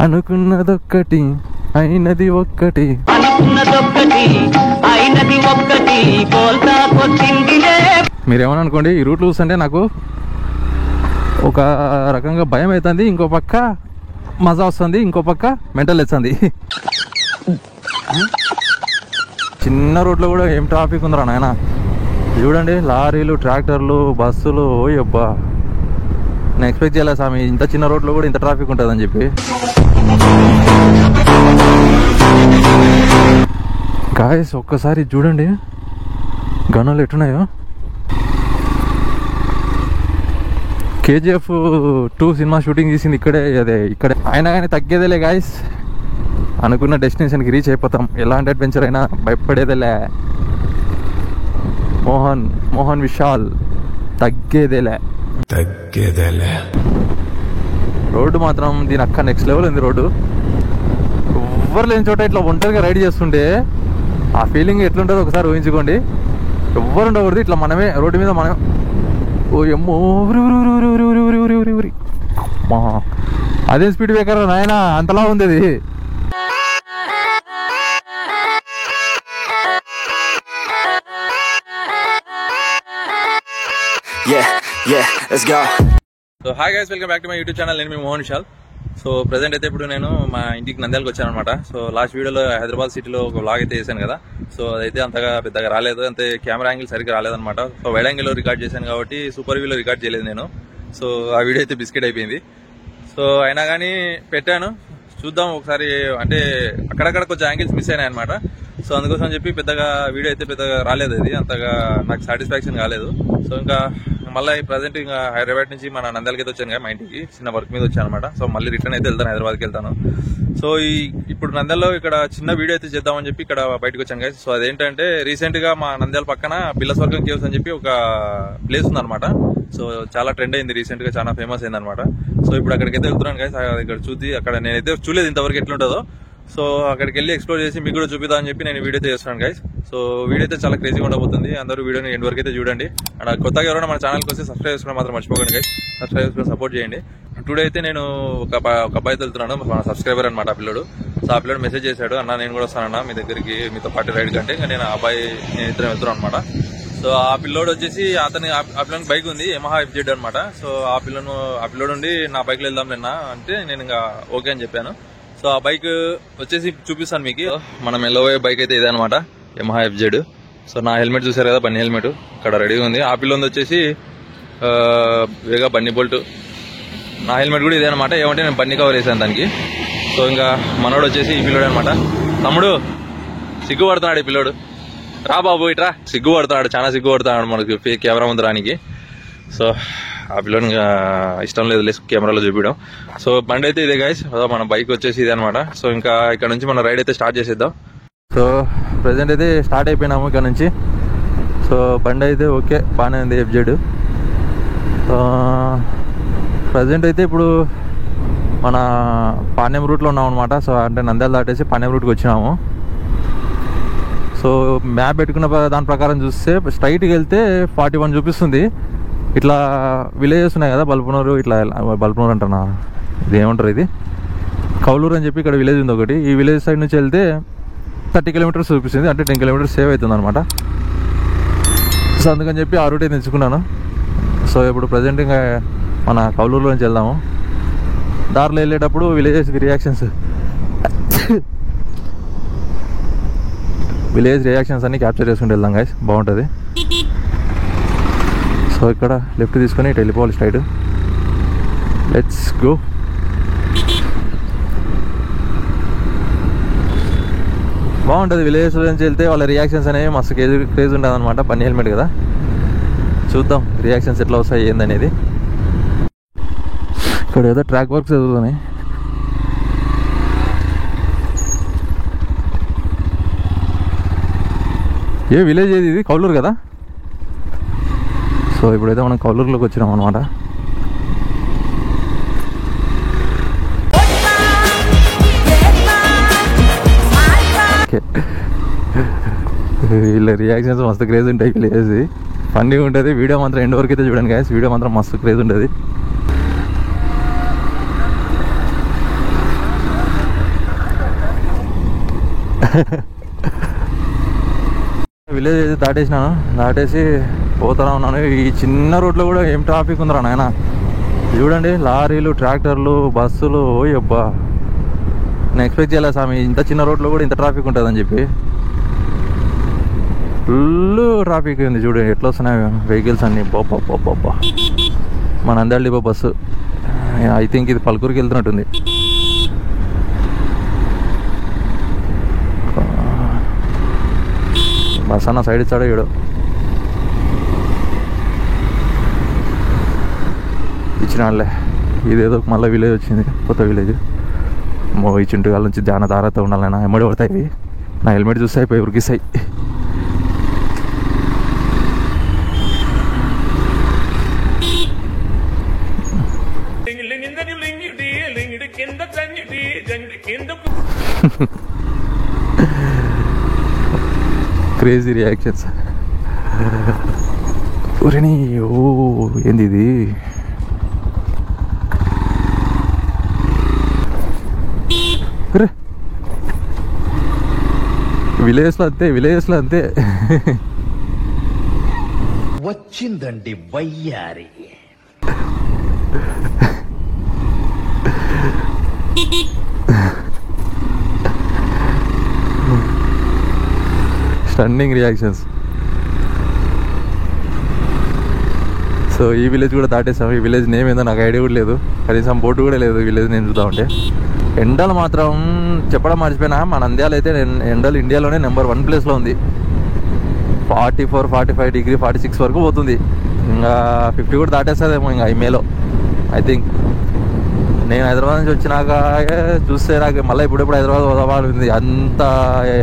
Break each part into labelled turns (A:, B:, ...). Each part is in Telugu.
A: అనుకున్నదొక్కటి అయినది ఒక్కటి. మీరేమని అనుకోండి, ఈ రూట్ చూస్తుంటే నాకు ఒక రకంగా భయం అవుతుంది, ఇంకో పక్క మజా వస్తుంది, ఇంకో పక్క మెంటల్ వచ్చింది. చిన్న రోడ్లో కూడా ఏం ట్రాఫిక్ ఉందిరా నాయన. చూడండి, లారీలు, ట్రాక్టర్లు, బస్సులు. ఓయబ్బా, నేను ఎక్స్పెక్ట్ చేయలేదు స్వామి ఇంత చిన్న రోడ్లో కూడా ఇంత ట్రాఫిక్ ఉంటుందని చెప్పి. గాయస్ ఒక్కసారి చూడండి గనులు ఎట్టున్నాయో. KGF 2 సినిమా షూటింగ్ చేసింది ఇక్కడే, అదే ఇక్కడే. అయినా కానీ తగ్గేదేలే గాయస్, అనుకున్న డెస్టినేషన్కి రీచ్ అయిపోతాం. ఎలాంటి అడ్వెంచర్ అయినా భయపడేదేలే. మోహన్ విశాల్, తగ్గేదేలే. రోడ్డు మాత్రం దీని అక్క నెక్స్ట్ లెవెల్ ఉంది. రోడ్డు ఎవ్వరు లేని చోట ఇట్లా ఒంటరిగా రైడ్ చేస్తుంటే ఆ ఫీలింగ్ ఎట్లుంటుందో ఒకసారి ఊహించుకోండి. ఎవ్వరు ఉండకూడదు, ఇట్లా మనమే రోడ్డు మీద మనం. ఓ ఎమ్మో, ఊరి అదే స్పీడ్ బ్రేకర్ నాయన, అంతలా ఉంది అది. So hi guys, welcome back to my YouTube channel. నేను మీ మోహన్ విశాల్. సో ప్రెసెంట్ అయితే ఇప్పుడు నేను మా ఇంటికి నంద్యాలకు వచ్చాను అనమాట. సో లాస్ట్ వీడియోలో హైదరాబాద్ సిటీలో ఒక వ్లాగ్ అయితే చేశాను కదా. సో అదైతే అంతగా పెద్దగా రాలేదు, అంతే కెమెరా యాంగిల్ సరిగ్గా రాలేదనమాట. సో వైడ్ యాంగిల్లో రికార్డ్ చేశాను కాబట్టి సూపర్ వ్యూలో రికార్డ్ చేయలేదు నేను. సో ఆ వీడియో అయితే బిస్కెట్ అయిపోయింది. సో అయినా కానీ పెట్టాను, చూద్దాం ఒకసారి. అంటే అక్కడక్కడ కొంచెం యాంగిల్స్ మిస్ అయినాయి అనమాట. సో అందుకోసం చెప్పి పెద్దగా వీడియో అయితే పెద్దగా రాలేదు, అది అంతగా నాకు సాటిస్ఫాక్షన్ కాలేదు. సో ఇంకా మళ్ళీ ప్రజెంట్ ఇంకా హైదరాబాద్ నుంచి మన నంద్యాలకి అయితే వచ్చాను కదా, మా ఇంటికి చిన్న వర్క్ మీద వచ్చాను అనమాట. సో మళ్ళీ రిటర్న్ అయితే వెళ్తాను, హైదరాబాద్కి వెళ్తాను. సో ఇప్పుడు నంద్యాలలో ఇక్కడ చిన్న వీడియో అయితే చేద్దామని చెప్పి ఇక్కడ బయటకు వచ్చాను గైస్. సో అదేంటంటే రీసెంట్ గా మా నంద్యాల పక్కన బిల్లస్వర్గం కేవ్స్ అని చెప్పి ఒక ప్లేస్ ఉందన్నమాట. సో చాలా ట్రెండ్ అయింది రీసెంట్ గా, చాలా ఫేమస్ అయింది అనమాట. సో ఇప్పుడు అక్కడికైతే వెళ్తున్నాను గైస్. ఇక్కడ చూసి అక్కడ నేనైతే చూడలేదు ఇంతవరకు ఎట్లుంటుందో. సో అక్కడికి వెళ్ళి ఎక్స్ప్లోర్ చేసి మీకు కూడా చూపిద్దామని చెప్పి నేను వీడియో అయితే చేస్తున్నాను గైస్. సో వీడియో అయితే చాలా క్రేజీగా ఉండబోతుంది. అందరూ వీడియోని ఎండ్ వరకు అయితే చూడండి. అండ్ కొత్తగా ఎవరైనా మన ఛానల్కి వస్తే సబ్స్క్రైబ్ చేసుకోవడం మాత్రం మర్చిపోకండి గైస్. సబ్స్క్రైబ్ చేసుకుని సపోర్ట్ చేయండి. టుడే అయితే నేను ఒక అబ్బాయితో వెళ్తున్నాను, మన సబ్స్క్రైబర్ అనమాట ఆ పిల్లడు. సో ఆ పిల్లడు మెసేజ్ చేశాడు, అన్న నేను కూడా వస్తానన్నా మీ దగ్గరికి, మీతో పాటు రైడ్ కంటే. ఇంకా నేను ఆ అబ్బాయి నేను ఇద్దరం వెళ్తున్నాను అనమాట. సో ఆ పిల్లోడు వచ్చేసి ఆ పిల్లకి బైక్ ఉంది, యమహా FZ అనమాట. సో ఆ పిల్లోడు ఉండి నా బైక్లో వెళ్దాం నిన్న అంటే నేను ఇంకా ఓకే అని చెప్పాను. సో ఆ బైక్ వచ్చేసి చూపిస్తాను మీకు. మనం వెళ్ళబోయే బైక్ అయితే ఇదే అనమాట, యమహా FZ. సో నా హెల్మెట్ చూసారు కదా, బన్నీ హెల్మెట్ ఇక్కడ రెడీగా ఉంది. ఆ పిల్లంది వచ్చేసి వేగా బన్నీ బోల్ట్. నా హెల్మెట్ కూడా ఇదే అనమాట, ఏమంటే నేను బన్నీ కవర్ వేసాను దానికి. సో ఇంకా మనోడు వచ్చేసి ఈ పిల్లోడు అనమాట. తమ్ముడు సిగ్గుపడుతున్నాడు ఈ పిల్లోడు, రా బాబు ఇట్రా. సిగ్గుపడుతున్నాడు, చాలా సిగ్గుపడుతున్నాడు మనకి ఫేక్ కెమెరా ముందు రానికి. సో ఆ పిల్లని ఇష్టం లేదు కెమెరాలో చూపించడం. సో బండి అయితే ఇదే గైస్, మన బైక్ వచ్చేసి ఇదే అనమాట. సో ఇంకా ఇక్కడ నుంచి మన రైడ్ అయితే స్టార్ట్ చేసేద్దాం. సో ప్రెసెంట్ అయితే స్టార్ట్ అయిపోయినాము ఇక్కడ నుంచి. సో బండి అయితే ఓకే బాగానే ఉంది FZ. ప్రజెంట్ అయితే ఇప్పుడు మన పాణ్యం రూట్లో ఉన్నాం అనమాట. సో అంటే నంద్యాల దాటేసి పాణ్యం రూట్కి వచ్చినాము. సో మ్యాప్ పెట్టుకున్న దాని ప్రకారం చూస్తే స్ట్రైట్కి వెళ్తే 41 చూపిస్తుంది. ఇట్లా విలేజెస్ ఉన్నాయి కదా, బల్పనూరు, ఇట్లా బల్పనూరు అంటున్నా, ఇది ఏమంటారు, ఇది కౌలూరు అని చెప్పి ఇక్కడ విలేజ్ ఉంది ఒకటి. ఈ విలేజ్ సైడ్ నుంచి వెళ్తే 30 కిలోమీటర్స్ చూపిస్తుంది, అంటే 10 కిలోమీటర్స్ సేవ్ అవుతుంది అనమాట. సో అందుకని చెప్పి ఆ రూట్ అయితే ఎంచుకున్నాను. సో ఇప్పుడు ప్రజెంట్ ఇంకా మన కౌలూరులో నుంచి వెళ్దాము. దారిలో వెళ్ళేటప్పుడు విలేజ్ రియాక్షన్స్ అన్ని క్యాప్చర్ చేసుకుంటూ వెళ్దాం గైస్, బాగుంటుంది. సో ఇక్కడ లెఫ్ట్ తీసుకొని ఇటు వెళ్ళిపోవాలి స్ట్రైట్. Let's go. బాగుంటుంది విలేజెస్ నుంచి వెళ్తే, వాళ్ళ రియాక్షన్స్ అనేవి మస్తు క్రేజ్ ఉంటుంది అనమాట. బన్నీ హెల్మెట్ కదా, చూద్దాం రియాక్షన్స్ ఎట్లా వస్తాయి ఏందనేది. ఇక్కడ ఏదో ట్రాక్ వర్క్స్ చదువుతున్నాయి. ఏ విలేజ్ ఏది, ఇది కౌలూరు కదా. సో ఇప్పుడైతే మనం కౌలూరులోకి వచ్చినాం అనమాట. వీళ్ళ రియాక్షన్స్ మస్తు క్రేజ్ ఉంటాయి లేసి ఫన్నీగా ఉంటుంది. వీడియో మాత్రం ఎండ్ వరకు అయితే చూడండి గాయస్, వీడియో మాత్రం మస్తు క్రేజ్ ఉంటుంది. విలేజ్ అయితే దాటేసినాను, దాటేసి పోతానే ఉన్నాను. ఈ చిన్న రోడ్లో కూడా ఏం ట్రాఫిక్ ఉందిరా నాయన. చూడండి లారీలు, ట్రాక్టర్లు, బస్సులు. ఓయబ్బా, నేను ఎక్స్పెక్ట్ చేయలేదు స్వామి ఇంత చిన్న రోడ్లో కూడా ఇంత ట్రాఫిక్ ఉంటుందని చెప్పి. ఫుల్ ట్రాఫిక్ ఉంది చూడండి ఎట్లా వస్తున్నాయి వెహికల్స్ అన్నీ. బాబా మన Nandyal depot bus. I think ఇది పల్కూరుకి వెళ్తున్నట్టుంది. బస్ అన్న సైడ్ ఇచ్చాడో ఏడో ఇచ్చినాడులే. ఇదేదో మళ్ళీ విలేజ్ వచ్చింది, కొత్త విలేజ్. ఈ చింటుగాల నుంచి ధ్యాన దారతో ఉండాలన్నా ఎమ్మడి పడతాయి. నా హెల్మెట్ చూస్తే అయిపోయి ఉరికిస్తాయి. Crazy reactions. ఒరేని ఓ ఏంది ఇది? విలేజ్లో అంతే, విలేజ్లో అంతే.
B: వచ్చిందండి వయ్యారి.
A: Stunning reactions. సో ఈ విలేజ్ కూడా దాటేసాం. ఈ విలేజ్ నేమ్ ఏందో నాకు ఐడియా కూడా లేదు, కనీసం బోర్డు కూడా లేదు విలేజ్ నేను చూద్దాం అంటే. ఎండలు మాత్రం చెప్పడం మర్చిపోయినా, మన నంద్యాల అయితే ఎండలు ఇండియాలోనే నెంబర్ 1 ప్లేస్లో ఉంది. 44, 45 డిగ్రీ, 46 వరకు పోతుంది. ఇంకా 50 కూడా దాటేస్తుందేమో ఇంకా ఈ మేలో ఐ థింక్. నేను హైదరాబాద్ నుంచి వచ్చినాక చూస్తే నాకు మళ్ళీ ఇప్పుడెప్పుడు హైదరాబాద్ పోదామని ఉంది. అంత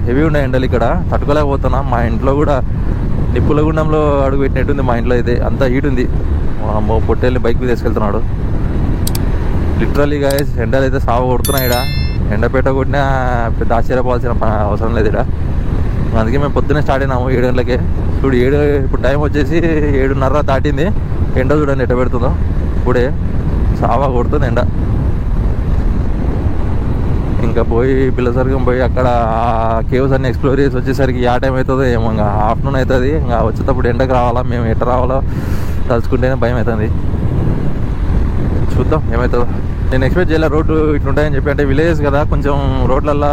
A: హెవీ ఉన్నాయి ఎండలు ఇక్కడ, తట్టుకోలేకపోతున్నా. మా ఇంట్లో కూడా నిప్పుల గుండంలో అడుగు పెట్టినట్టుంది. మా ఇంట్లో అయితే అంత హీట్ ఉంది. మా పొట్టేళ్ళని బైక్ మీద తీసుకెళ్తున్నాడు. లిటరల్లీ గాయస్ ఎండలు అయితే సాగు కొడుతున్నాయి ఇక్కడ. ఎండపేట కొట్టినా పెద్ద ఆశ్చర్యపోవాల్సిన అవసరం లేదు ఇక్కడ. అందుకే మేము పొద్దున్నే స్టార్ట్ అయినాము 7 గంటలకే. చూడు 7, ఇప్పుడు టైం వచ్చేసి 7:30 దాటింది. ఎండ చూడండి ఎట్ట పెడుతుందో. ఇప్పుడే సావా కొడుతుంది ఎండ. ఇంకా పోయి పిల్లసరిగం పోయి అక్కడ కేవ్స్ అన్ని ఎక్స్ప్లోర్ చేసి వచ్చేసరికి ఆ టైం అవుతుందో ఏమో. ఇంకా ఆఫ్టర్నూన్ అవుతుంది. ఇంకా వచ్చేటప్పుడు ఎండకు రావాలా, మేము ఎట్ట రావాలో తలుచుకుంటేనే భయం అవుతుంది. చూద్దాం ఏమవుతుందో. నేను ఎక్స్పెక్ట్ చేయలే రోడ్డు ఇట్లుంటాయని చెప్పి. అంటే విలేజ్ కదా, కొంచెం రోడ్లల్లో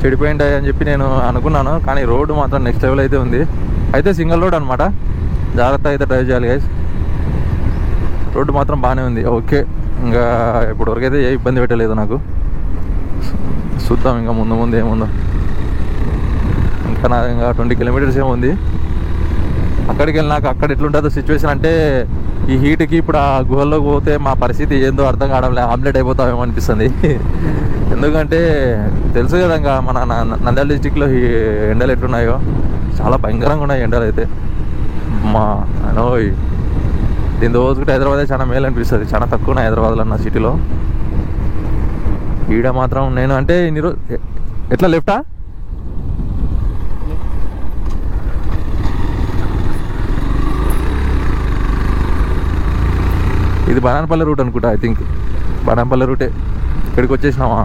A: చెడిపోయి ఉంటాయి అని చెప్పి నేను అనుకున్నాను. కానీ రోడ్డు మాత్రం నెక్స్ట్ లెవెల్ అయితే ఉంది. అయితే సింగిల్ రోడ్ అనమాట, జాగ్రత్త అయితే డ్రైవ్ చేయాలి గైస్. రోడ్డు మాత్రం బాగానే ఉంది. ఓకే, ఇంకా ఇప్పటివరకు అయితే ఏ ఇబ్బంది పెట్టలేదు నాకు. చూద్దాం ఇంకా ముందు ముందు ఏముందో. ఇంకా నా ఇంకా 20 కిలోమీటర్స్ ఏముంది. అక్కడికి వెళ్ళినాక అక్కడ ఎట్లుంటుందో సిచ్యువేషన్ అంటే, ఈ హీట్కి ఇప్పుడు ఆ గుహల్లోకి పోతే మా పరిస్థితి ఏందో అర్థం కావడంలే. ఆమ్లెట్ అయిపోతామేమో అనిపిస్తుంది. ఎందుకంటే తెలుసు కదా ఇంకా మన నంద్యాల డిస్టిక్లో ఈ ఎండలు ఎట్లున్నాయో, చాలా భయంకరంగా ఉన్నాయి ఎండలు అయితే. మా అనోయ్ దీని రోజుకుంటే హైదరాబాదే చాలా మేలు అనిపిస్తుంది. చాలా తక్కువ ఉన్నాయి హైదరాబాద్లో అన్న సిటీలో. ఈడ మాత్రం నేను అంటే ఇన్ని రోజు ఎట్లా లెఫ్టా ఇది బనానపల్లి రూట్ అనుకుంటా. ఐ థింక్ బనానపల్లి రూటే. ఇక్కడికి వచ్చేసినామా,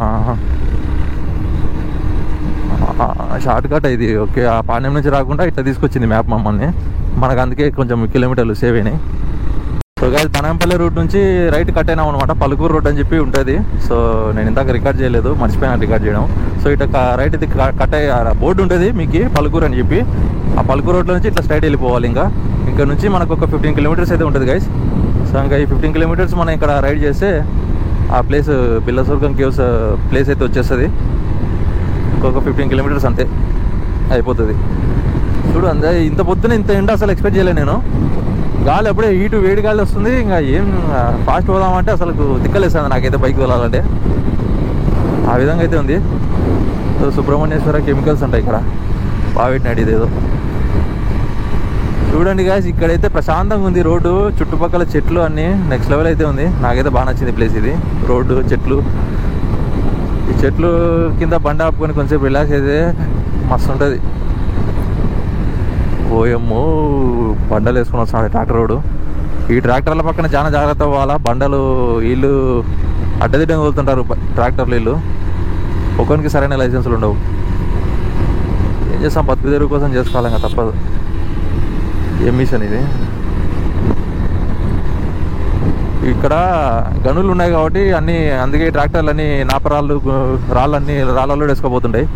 A: షార్ట్ కట్ ఇది. ఓకే, ఆ పాండ్యం నుంచి రాకుండా ఇట్లా తీసుకొచ్చింది మ్యాప్ మమ్మల్ని. మనకు అందుకే కొంచెం కిలోమీటర్లు సేవ్ అయినాయి. సో గాయస్ బనానపల్లి రూట్ నుంచి రైట్ కట్ అయినాం అనమాట. పలుకూరు రోడ్ అని చెప్పి ఉంటుంది. సో నేను ఇందాక రికార్డ్ చేయలేదు, మర్చిపోయినా రికార్డ్ చేయడం. సో ఇట్లా రైట్ ఇది కట్ అయ్యే బోర్డు ఉంటుంది మీకు పలుకూరు అని చెప్పి. ఆ పలుకూరు రోడ్లో నుంచి ఇట్లా స్ట్రైట్ వెళ్ళిపోవాలి. ఇంకా నుంచి మనకు ఒక 15 కిలోమీటర్స్ అయితే ఉంటుంది గైస్. సో ఇంకా ఈ 15 కిలోమీటర్స్ మనం ఇక్కడ రైడ్ చేస్తే ఆ ప్లేస్ బిల్లసుర్గం కేవ్స్ ప్లేస్ అయితే వచ్చేస్తుంది. ఇంకొక 15 కిలోమీటర్స్ అంతే అయిపోతుంది. చూడు అంతే, ఇంత పొద్దున ఇంత ఎండ అసలు ఎక్స్పెక్ట్ చేయలేదు నేను. గాలి అప్పుడే హీటు, వేడి గాలి వస్తుంది. ఇంకా ఏం ఫాస్ట్ పోదామంటే అసలు తిక్కలేస్తుంది నాకైతే బైక్ వెళ్ళాలంటే. ఆ విధంగా అయితే ఉంది. సో సుబ్రహ్మణ్యేశ్వర కెమికల్స్ ఉంటాయి ఇక్కడ, బాగా పెట్టినాడు ఇదేదో. చూడండి గాయస్, ఇక్కడైతే ప్రశాంతంగా ఉంది రోడ్డు. చుట్టుపక్కల చెట్లు అన్నీ నెక్స్ట్ లెవెల్ అయితే ఉంది. నాకైతే బాగా నచ్చింది ప్లేస్ ఇది. రోడ్డు, చెట్లు, ఈ చెట్లు కింద బండి ఆపుకొని కొంచెంసేపు రిలాక్స్ అయితే మస్తు ఉంటుంది. ఓయమ్మో బండలు వేసుకుని వస్తున్నాడు ట్రాక్టర్ రోడ్డు. ఈ ట్రాక్టర్ల పక్కన చాలా జాగ్రత్త అవ్వాలా. బండలు వీళ్ళు అడ్డదిడ్డంగా వదులుతుంటారు ట్రాక్టర్లు. వీళ్ళు ఒకరికి సరైన లైసెన్సులు ఉండవు. ఏం చేస్తాం, బతుకు తెరువు కోసం చేసుకోవాలి, ఇంకా తప్పదు. ఏం మిషన్ ఇది? ఇక్కడ గనులు ఉన్నాయి కాబట్టి అన్నీ, అందుకే ట్రాక్టర్లు అన్నీ నాపరాళ్ళు రాళ్ళల్లో వేసుకోబోతుంటాయి.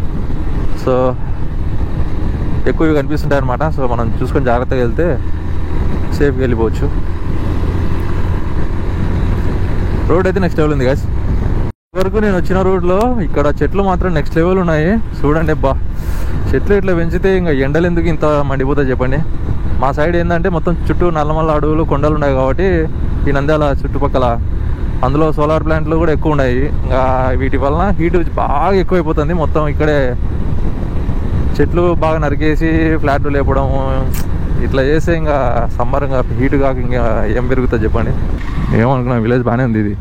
A: సో ఎక్కువగా కనిపిస్తుంటాయి అన్నమాట. సో మనం చూసుకొని జాగ్రత్తగా వెళ్తే సేఫ్గా వెళ్ళిపోవచ్చు. రోడ్ అయితే నెక్స్ట్ లెవెల్ ఉంది గాయ్స్. వరకు నేను వచ్చిన రోడ్లో ఇక్కడ చెట్లు మాత్రం నెక్స్ట్ లెవెల్ ఉన్నాయి. చూడండి బా, చెట్లు ఇట్లా పెంచితే ఇంకా ఎండలు ఎందుకు ఇంత మండిపోతాయి చెప్పండి. మా సైడ్ ఏంటంటే మొత్తం చుట్టూ నల్లమల్ల అడవులు, కొండలు ఉన్నాయి కాబట్టి ఈ నంద్యాల చుట్టుపక్కల, అందులో సోలార్ ప్లాంట్లు కూడా ఎక్కువ ఉన్నాయి. ఇంకా వీటి వలన హీట్ బాగా ఎక్కువైపోతుంది. మొత్తం ఇక్కడే చెట్లు బాగా నరికేసి ఫ్లాట్లు లేపడం ఇట్లా చేస్తే ఇంకా సమ్మర్ ఇంకా హీట్ కాక ఇంకా ఏం పెరుగుతుంది చెప్పండి. ఏమనుకున్నా, విలేజ్ బాగానే ఉంది ఇది.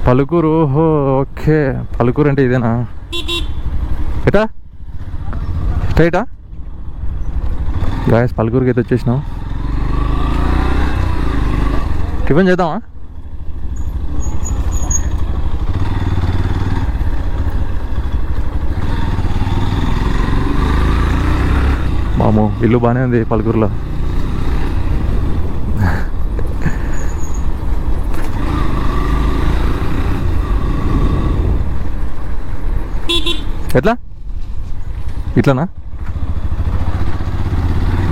A: పలుకూరు, ఓహో ఓకే, పలుకూరు అంటే ఇదేనా? ఎటా స్ట్రైటా గాయస్? పలుకూరుకి అయితే వచ్చేసినాం. టిఫిన్ చేద్దామా? మామూ ఇల్లు బాగానే ఉంది పలుకూరులో. ఎట్లా ఇట్లానా?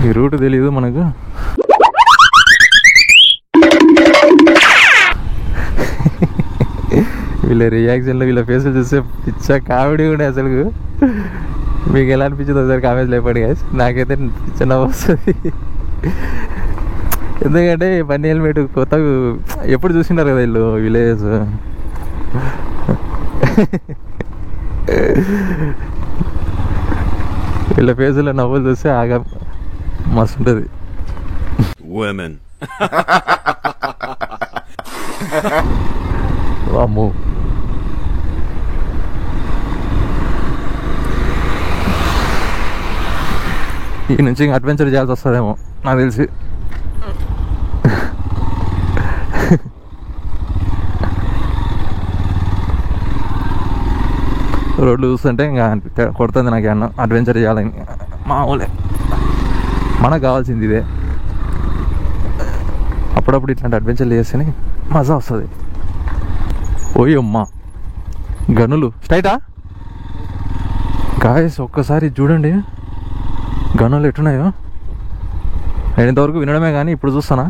A: ఈ రూట్ తెలీదు మనకు. వీళ్ళ రియాక్షన్లో వీళ్ళ ఫేసులు చూస్తే పిచ్చ కామెడీ ఉండే అసలు. మీకు ఎలా అనిపించింది ఒకసారి కామెంట్స్ లేపండి గాయ్స్. నాకైతే పిచ్చ నవ్వు వస్తుంది. ఎందుకంటే బన్నీ హెల్మెట్ కొత్త ఎప్పుడు చూసినారు కదా వీళ్ళు విలేజ్. వీళ్ళ ఫేసులో నవ్వులు చూస్తే ఆగా మస్తు ఉంటుంది. వామ్మో, ఈ నుంచి ఇంకా అడ్వెంచర్ చేయాల్సి వస్తుందేమో నాకు తెలిసి. రోడ్లు చూస్తుంటే ఇంకా కొడుతుంది నాకు అన్న అడ్వెంచర్ చేయాలని. మామూలే, మనకు కావాల్సింది ఇదే. అప్పుడప్పుడు ఇట్లాంటి అడ్వెంచర్లు చేస్తేనే మజా వస్తుంది. ఓయమ్మా, గనులు స్ట్రైటా గాయస్? ఒక్కసారి చూడండి గనులు ఎట్టున్నాయో. నేను ఇంతవరకు వినడమే కానీ ఇప్పుడు చూస్తానా.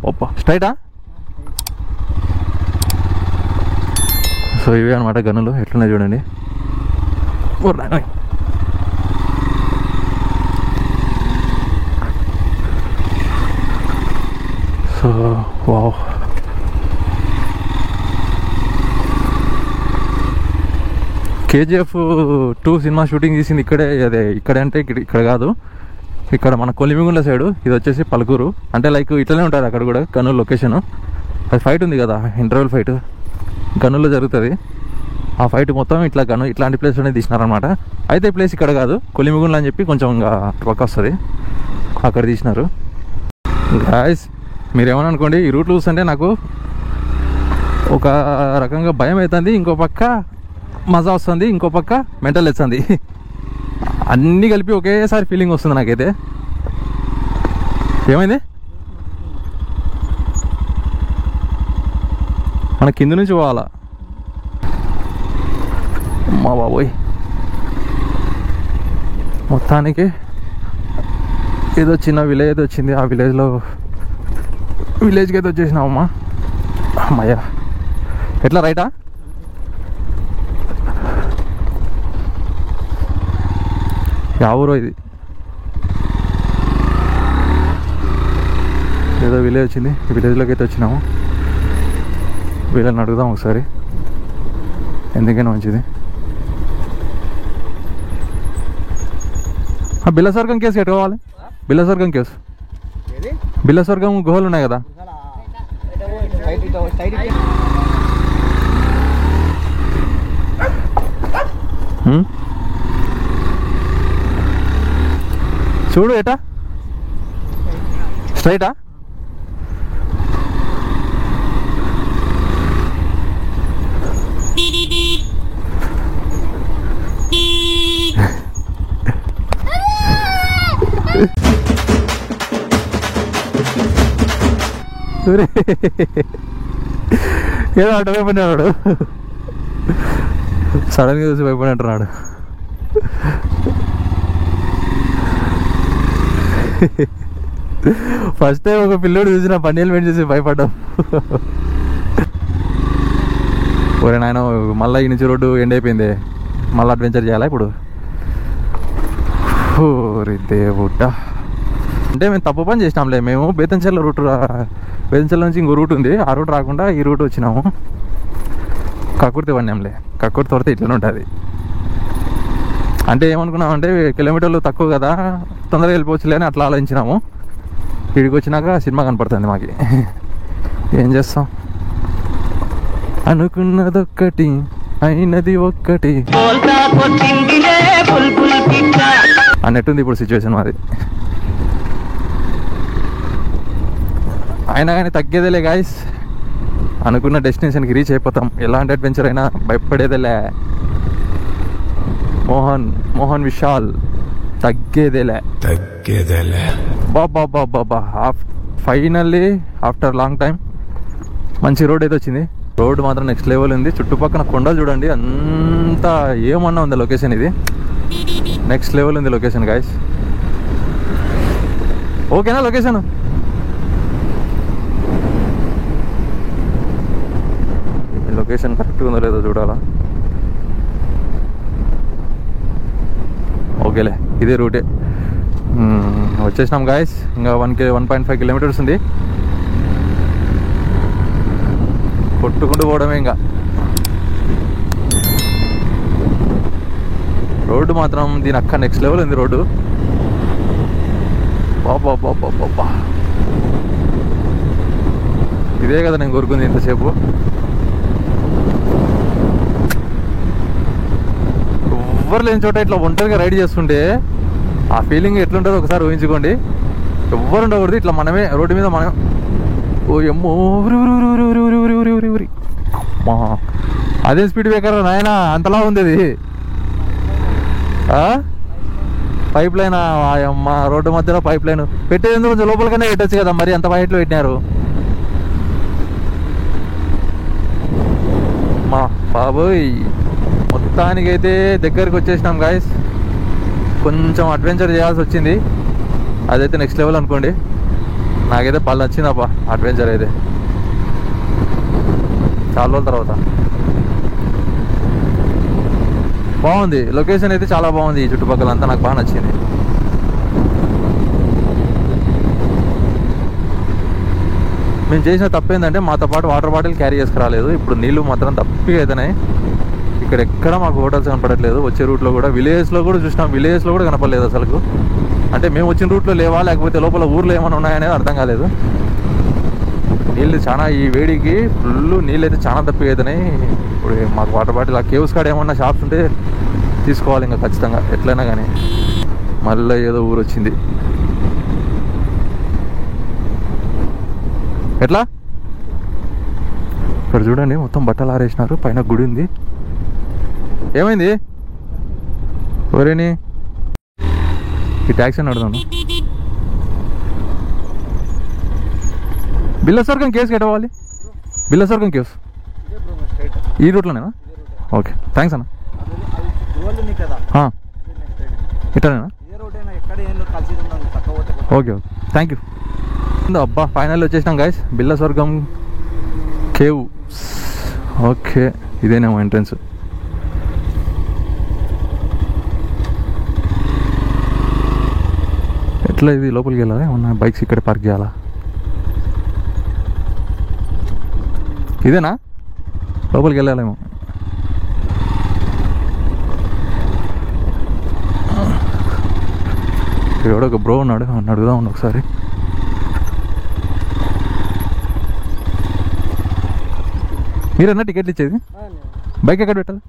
A: అబ్బా స్ట్రైటా? సో ఇవే అనమాట గనులు, ఎట్లున్నాయి చూడండి. So wow, KGF 2 cinema shooting చేసింది ఇక్కడే. అదే ఇక్కడే అంటే ఇక్కడ కాదు, ఇక్కడ మన కొలిమిగుండ్ల సైడు. ఇది వచ్చేసి పలుకూరు. అంటే లైక్ ఇట్లనే ఉంటుంది అక్కడ కూడా గనుల లొకేషన్. అది ఫైట్ ఉంది కదా, ఇంటర్వెల్ ఫైట్ గనుల్లో జరుగుతుంది. ఆ ఫైట్ మొత్తం ఇట్లాంటి ప్లేస్లోనే తీసినారనమాట. అయితే ఈ ప్లేస్ ఇక్కడ కాదు, కొలిమిగుండ్ల అని చెప్పి కొంచెం ఇంకా పక్క వస్తుంది, అక్కడ తీసినారు. గాయస్ మీరేమని అనుకోండి, ఈ రూట్లు చూస్తుంటే నాకు ఒక రకంగా భయం అవుతుంది, ఇంకో పక్క మజా వస్తుంది, ఇంకో పక్క మెంటల్ వస్తుంది. అన్నీ కలిపి ఒకేసారి ఫీలింగ్ వస్తుంది నాకైతే. ఏమైంది? మన కింద నుంచి పోవాలా? అమ్మా బాబోయ్, మొత్తానికి ఏదో చిన్న విలేజ్ వచ్చింది. ఆ విలేజ్కి అయితే వచ్చేసినామమ్మా. అమ్మయ్యా, ఎట్లా రైటా? యా ఊరో ఇది? ఏదో విలేజ్ వచ్చింది, ఈ విలేజ్లోకి అయితే వచ్చినాము. వీళ్ళని అడుగుదాం ఒకసారి, ఎందుకైనా మంచిది. బిల్లస్వర్గం కేసు ఎటు కావాలి? బిల్లస్వర్గం కేసు, బిల్లస్వర్గం గుహలు ఉన్నాయి కదా. చూడు ఏటా స్ట్రైటా? ఏదో అటు భయపడినాడు, సడన్గా చూసి భయపడినట్టున్నాడు. ఫస్ట్ టైం ఒక పిల్లోడు చూసిన పన్నీళ్ళు పెట్టి చూసి భయపడ్డాం. ఒరే నాయన, మళ్ళీ ఈ నుంచి రోడ్డు ఎండ్ అయిపోయింది, మళ్ళీ అడ్వెంచర్ చేయాలా ఇప్పుడు? ఓరి దేవుడా. అంటే మేము తప్పు పని చేసినాంలే. మేము బేతంచెర్ల బేతంచెర్ల నుంచి ఇంకో రూట్ ఉంది, ఆ రూట్ రాకుండా ఈ రూట్ వచ్చినాము. కక్కుర్తి పడినాంలే. కక్కుర్తి తోడితే ఇట్లనే ఉంటుంది. అంటే ఏమనుకున్నామంటే కిలోమీటర్లు తక్కువ కదా, తొందరగా వెళ్ళిపోవచ్చులే అని అట్లా ఆలోచించినాము. ఇక్కడికి వచ్చినాక సినిమా కనపడుతుంది మాకి. ఏం చేస్తాం, అనుకున్నదొక్కటి అయినది ఒక్కటి అన్నట్టుంది ఇప్పుడు సిచ్యువేషన్ మాది. అయినా కానీ తగ్గేదేలే గాయస్, అనుకున్న డెస్టినేషన్కి రీచ్ అయిపోతాం. ఎలాంటి అడ్వెంచర్ అయినా భయపడేదేలే. మోహన్ విశాల్ తగ్గేదేలే. బాబా ఫైనల్లీ ఆఫ్టర్ లాంగ్ టైం మంచి రోడ్ అయితే వచ్చింది. రోడ్ మాత్రం నెక్స్ట్ లెవెల్ ఉంది. చుట్టుపక్కల కొండలు చూడండి, అంతా ఏమన్నా ఉంది లొకేషన్. ఇది నెక్స్ట్ లెవెల్ ఉంది లొకేషన్ గాయస్. ఓకేనా లొకేషన్? లొకేషన్ కరెక్ట్గా ఉందో లేదో చూడాలా. ఓకేలే, ఇదే రూటే. వచ్చేసినాం గాయస్. ఇంకా 1.5 కిలోమీటర్స్ ఉంది. కొట్టుకుంటూ పోవడమే. ఇంకా రోడ్డు మాత్రం దీని అక్క నెక్స్ట్ లెవెల్ ఉంది రోడ్డు. బాబా ఇదే కదా నేను కోరుకుంది ఇంతసేపు. ఎవ్వరు లేని చోట ఇట్లా ఒంటరిగా రైడ్ చేస్తుంటే ఆ ఫీలింగ్ ఎట్లుంటుందో ఒకసారి ఊహించుకోండి. ఎవ్వరు ఉండకూడదు, ఇట్లా మనమే రోడ్డు మీద మనం. ఓ ఎమ్మో ఊరి అదే స్పీడ్ బ్రేకర్ నాయన, అంతలా ఉంది అది. పైప్ లైన్ అమ్మా, రోడ్డు మధ్యలో పైప్ లైన్ పెట్టేది కొంచెం లోపలికనే పెట్టచ్చు కదా, మరి అంత హైట్లో పెట్టినారు. మా బాబోయ్, మొత్తానికైతే దగ్గరికి వచ్చేసినాం గాయస్. కొంచెం అడ్వెంచర్ చేయాల్సి వచ్చింది, అదైతే నెక్స్ట్ లెవెల్ అనుకోండి. నాకైతే పళ్ళు నచ్చిందబ్బా అడ్వెంచర్ అయితే, చాలా రోజుల తర్వాత. బాగుంది లొకేషన్ అయితే, చాలా బాగుంది. ఈ చుట్టుపక్కల అంతా నాకు బాగా నచ్చింది. మేము చేసిన తప్పు ఏంటంటే మాతో పాటు వాటర్ బాటిల్ క్యారీ చేసుకురాలేదు. ఇప్పుడు నీళ్ళు మాత్రం తప్పిగా అవుతున్నాయి. ఇక్కడ ఎక్కడ మాకు హోటల్స్ కనపడట్లేదు. వచ్చే రూట్లో కూడా విలేజ్లో కూడా చూసినాం, విలేజ్లో కూడా కనపడలేదు అసలు. అంటే మేము వచ్చిన రూట్లో లేవా లేకపోతే లోపల ఊర్లో ఏమైనా ఉన్నాయనేది అర్థం కాలేదు. నీళ్ళు చాలా, ఈ వేడికి ఫుల్ నీళ్ళు అయితే చాలా తప్పిగా అవుతున్నాయి. ఇప్పుడు మాకు వాటర్ బాటిల్ ఆ కేవ్స్ కాడ ఏమన్నా షాప్స్ ఉంటే తీసుకోవాలి ఇంకా ఖచ్చితంగా ఎట్లయినా కానీ. మళ్ళీ ఏదో ఊరు వచ్చింది. ఎట్లా ఇక్కడ చూడండి, మొత్తం బట్టలు ఆరేసినారు, పైన గుడి ఉంది. ఏమైంది ఎవరేని? ఈ ట్యాక్సీ అని అడుగుదాను. బిల్లస్వర్గం కేసు కట్టవాలి. బిల్లస్వర్గం కేసు ఈ రూట్లోనేనా? ఓకే, థ్యాంక్స్ అన్న. ఇట్లనేనా? Okay thank you. అబ్బా ఫైనల్ వచ్చేసినాం గాయస్, బిల్లస్వర్గం కేవ్. ఓకే, ఇదేనేమో ఎంట్రన్స్. ఎట్లా ఇది లోపలికి వెళ్ళాలి? ఏమన్నా బైక్స్ ఇక్కడ పార్క్ చేయాలా? ఇదేనా లోపలికి వెళ్ళాలేమో. ఎవడో ఒక బ్రో ఉన్నాడు, అడుగుదాం ఒకసారి. మీరన్నా టికెట్లు ఇచ్చేది? బైక్ ఎక్కడ పెట్టాలి?